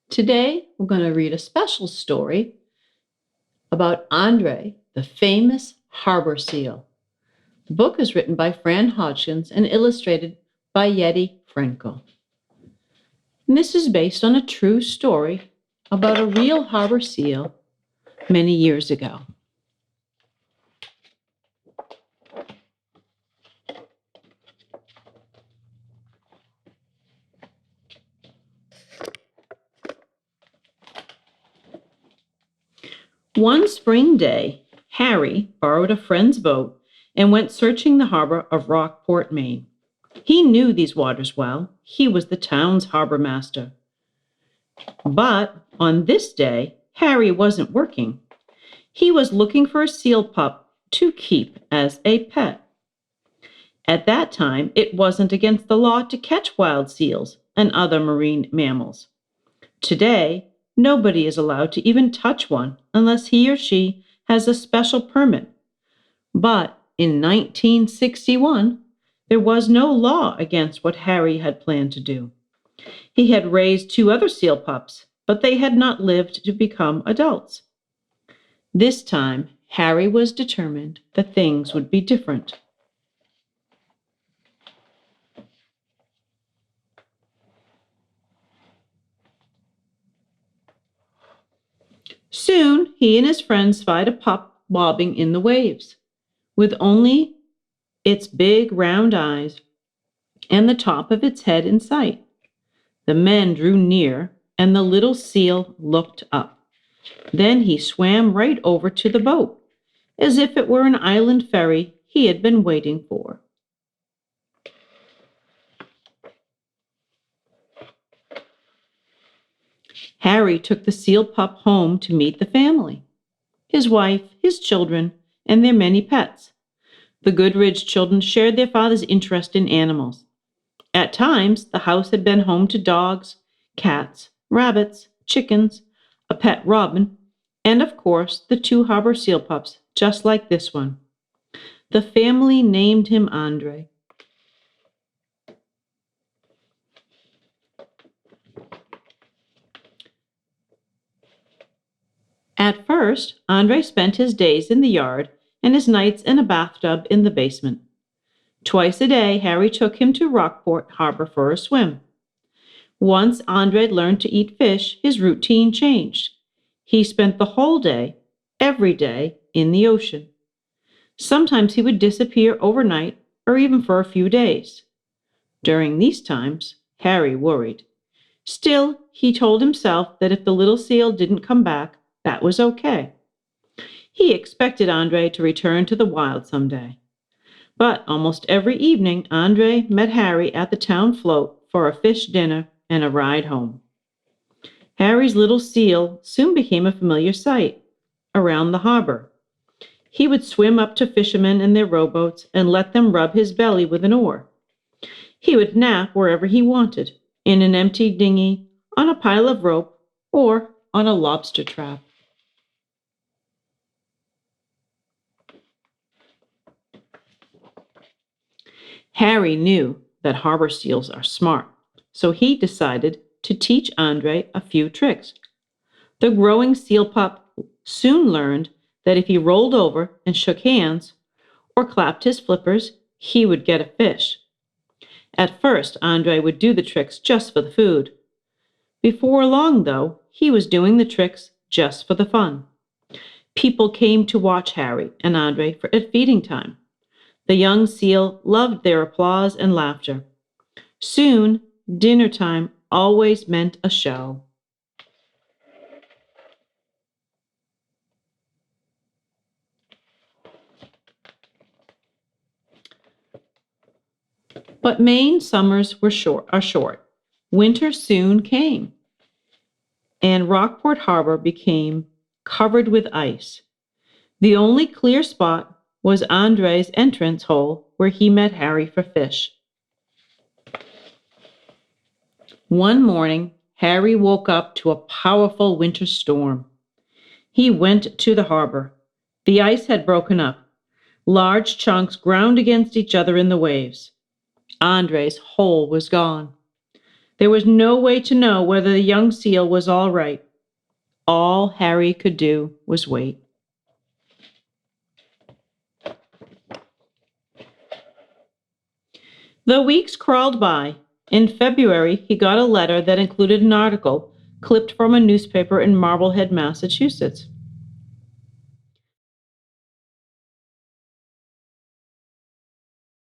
Today, we're going to read a special story about Andre, the famous harbor seal. The book is written by Fran Hodgkins and illustrated by Yeti Frankel. And this is based on a true story about a real harbor seal many years ago. One spring day, Harry borrowed a friend's boat and went searching the harbor of Rockport, Maine. He knew these waters well. He was the town's harbor master. But on this day, Harry wasn't working. He was looking for a seal pup to keep as a pet. At that time, it wasn't against the law to catch wild seals and other marine mammals. Today, nobody is allowed to even touch one unless he or she has a special permit. But in 1961, there was no law against what Harry had planned to do. He had raised 2 other seal pups, but they had not lived to become adults. This time, Harry was determined that things would be different. Soon, he and his friends spied a pup bobbing in the waves, with only its big round eyes and the top of its head in sight. The men drew near, and the little seal looked up. Then he swam right over to the boat, as if it were an island ferry he had been waiting for. Harry took the seal pup home to meet the family, his wife, his children, and their many pets. The Goodridge children shared their father's interest in animals. At times, the house had been home to dogs, cats, rabbits, chickens, a pet robin, and of course, the 2 harbor seal pups, just like this one. The family named him Andre. At first, Andre spent his days in the yard and his nights in a bathtub in the basement. Twice a day, Harry took him to Rockport Harbor for a swim. Once Andre learned to eat fish, his routine changed. He spent the whole day, every day, in the ocean. Sometimes he would disappear overnight or even for a few days. During these times, Harry worried. Still, he told himself that if the little seal didn't come back, that was okay. He expected Andre to return to the wild someday. But almost every evening, Andre met Harry at the town float for a fish dinner and a ride home. Harry's little seal soon became a familiar sight around the harbor. He would swim up to fishermen in their rowboats and let them rub his belly with an oar. He would nap wherever he wanted, in an empty dinghy, on a pile of rope, or on a lobster trap. Harry knew that harbor seals are smart, so he decided to teach Andre a few tricks. The growing seal pup soon learned that if he rolled over and shook hands or clapped his flippers, he would get a fish. At first, Andre would do the tricks just for the food. Before long, though, he was doing the tricks just for the fun. People came to watch Harry and Andre at feeding time. The young seal loved their applause and laughter. Soon, dinner time always meant a show. But Maine summers are short. Winter soon came, and Rockport Harbor became covered with ice. The only clear spot was Andre's entrance hole where he met Harry for fish. One morning, Harry woke up to a powerful winter storm. He went to the harbor. The ice had broken up. Large chunks ground against each other in the waves. Andre's hole was gone. There was no way to know whether the young seal was all right. All Harry could do was wait. The weeks crawled by. In February, he got a letter that included an article clipped from a newspaper in Marblehead, Massachusetts.